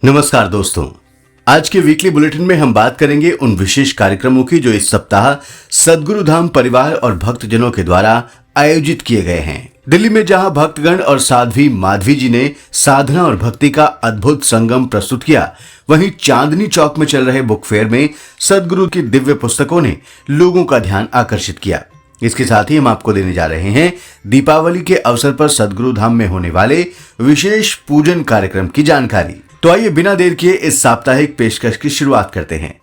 नमस्कार दोस्तों, आज के वीकली बुलेटिन में हम बात करेंगे उन विशेष कार्यक्रमों की जो इस सप्ताह सद्गुरु धाम परिवार और भक्तजनों के द्वारा आयोजित किए गए हैं। दिल्ली में जहां भक्तगण और साध्वी माधवी जी ने साधना और भक्ति का अद्भुत संगम प्रस्तुत किया, वहीं चांदनी चौक में चल रहे बुक फेयर में सद्गुरु की दिव्य पुस्तकों ने लोगों का ध्यान आकर्षित किया। इसके साथ ही हम आपको देने जा रहे हैं दीपावली के अवसर पर सद्गुरु धाम में होने वाले विशेष पूजन कार्यक्रम की जानकारी। तो आइए बिना देर किए इस साप्ताहिक पेशकश की शुरुआत करते हैं।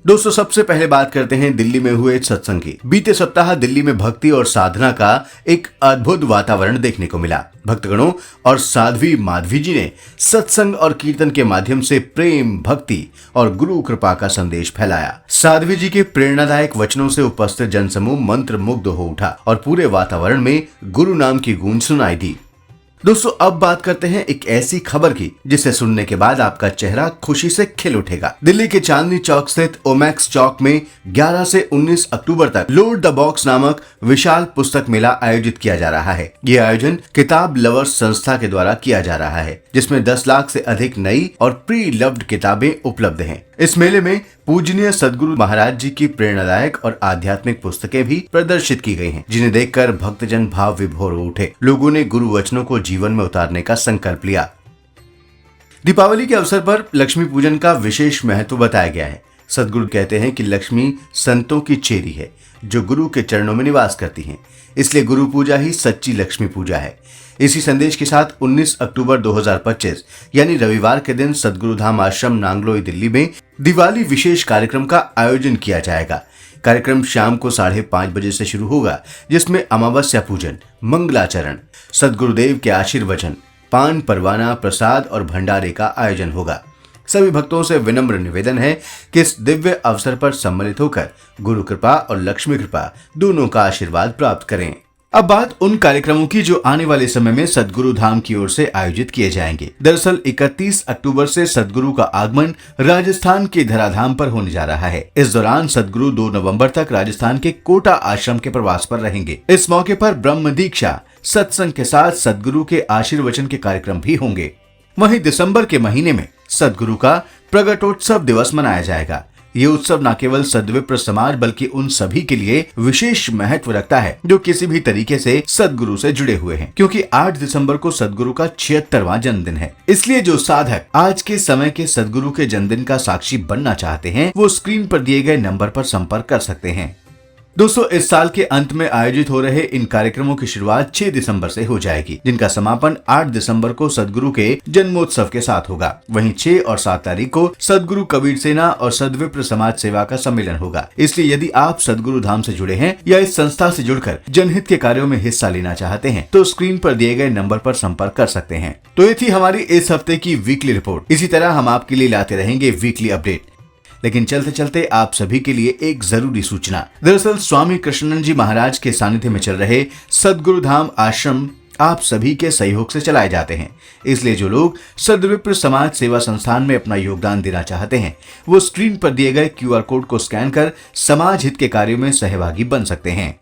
दोस्तों, सबसे पहले बात करते हैं दिल्ली में हुए सत्संग की। बीते सप्ताह दिल्ली में भक्ति और साधना का एक अद्भुत वातावरण देखने को मिला। भक्तगणों और साध्वी माधवी जी ने सत्संग और कीर्तन के माध्यम से प्रेम, भक्ति और गुरु कृपा का संदेश फैलाया। साध्वी जी के प्रेरणादायक वचनों से उपस्थित जनसमूह मंत्र मुग्ध हो उठा और पूरे वातावरण में गुरु नाम की गूंज सुनाई दी। दोस्तों, अब बात करते हैं एक ऐसी खबर की जिसे सुनने के बाद आपका चेहरा खुशी से खिल उठेगा। दिल्ली के चांदनी चौक स्थित ओमैक्स चौक में 11 से 19 अक्टूबर तक लोड द बॉक्स नामक विशाल पुस्तक मेला आयोजित किया जा रहा है। यह आयोजन किताब लवर्स संस्था के द्वारा किया जा रहा है, जिसमें 10 लाख से अधिक नई और प्री लव्ड किताबें उपलब्ध हैं। इस मेले में पूजनीय सद्गुरु महाराज जी की प्रेरणादायक और आध्यात्मिक पुस्तकें भी प्रदर्शित की गई हैं, जिन्हें देखकर भक्तजन भाव विभोर हो उठे। लोगों ने गुरु वचनों को जीवन में उतारने का संकल्प लिया। दीपावली के अवसर पर लक्ष्मी पूजन का विशेष महत्व बताया गया है। सद्गुरु कहते हैं कि लक्ष्मी संतों की चेरी है जो गुरु के चरणों में निवास करती हैं, इसलिए गुरु पूजा ही सच्ची लक्ष्मी पूजा है। इसी संदेश के साथ 19 अक्टूबर 2025 यानी रविवार के दिन सद्गुरु धाम आश्रम नांगलोई दिल्ली में दिवाली विशेष कार्यक्रम का आयोजन किया जाएगा। कार्यक्रम शाम को 5:30 बजे से शुरू होगा, जिसमें अमावस्या पूजन, मंगलाचरण, सद्गुरुदेव के आशीर्वचन, पान परवाना, प्रसाद और भंडारे का आयोजन होगा। सभी भक्तों से विनम्र निवेदन है कि इस दिव्य अवसर पर सम्मिलित होकर गुरु कृपा और लक्ष्मी कृपा दोनों का आशीर्वाद प्राप्त करें। अब बात उन कार्यक्रमों की जो आने वाले समय में सद्गुरु धाम की ओर से आयोजित किए जाएंगे। दरअसल 31 अक्टूबर से सद्गुरु का आगमन राजस्थान के धराधाम पर होने जा रहा है। इस दौरान सद्गुरु 2 नवंबर तक राजस्थान के कोटा आश्रम के प्रवास पर रहेंगे। इस मौके पर ब्रह्म दीक्षा, सत्संग के साथ सद्गुरु के आशीर्वचन के कार्यक्रम भी होंगे। वहीं दिसंबर के महीने में सद्गुरु का प्रगटोत्सव दिवस मनाया जाएगा। ये उत्सव न केवल सद्विप्र समाज बल्कि उन सभी के लिए विशेष महत्व रखता है जो किसी भी तरीके से सद्गुरु से जुड़े हुए हैं, क्योंकि 8 दिसंबर को सद्गुरु का 76वां जन्मदिन है। इसलिए जो साधक आज के समय के सद्गुरु के जन्मदिन का साक्षी बनना चाहते हैं, वो स्क्रीन पर दिए गए नंबर पर संपर्क कर सकते हैं। दोस्तों, इस साल के अंत में आयोजित हो रहे इन कार्यक्रमों की शुरुआत 6 दिसंबर से हो जाएगी, जिनका समापन 8 दिसंबर को सद्गुरु के जन्मोत्सव के साथ होगा। वहीं 6 और 7 तारीख को सद्गुरु कबीर सेना और सद्विप्र समाज सेवा का सम्मेलन होगा। इसलिए यदि आप सद्गुरु धाम से जुड़े हैं या इस संस्था से जुड़कर जनहित के कार्यों में हिस्सा लेना चाहते हैं, तो स्क्रीन पर दिए गए नंबर पर संपर्क कर सकते हैं। तो ये थी हमारी इस हफ्ते की वीकली रिपोर्ट। इसी तरह हम आपके लिए लाते रहेंगे वीकली अपडेट। लेकिन चलते चलते आप सभी के लिए एक जरूरी सूचना। दरअसल स्वामी कृष्णानंद जी महाराज के सानिध्य में चल रहे सद्गुरु धाम आश्रम आप सभी के सहयोग से चलाए जाते हैं। इसलिए जो लोग सद्विप्र समाज सेवा संस्थान में अपना योगदान देना चाहते हैं, वो स्क्रीन पर दिए गए QR कोड को स्कैन कर समाज हित के कार्यों में सहभागी बन सकते हैं।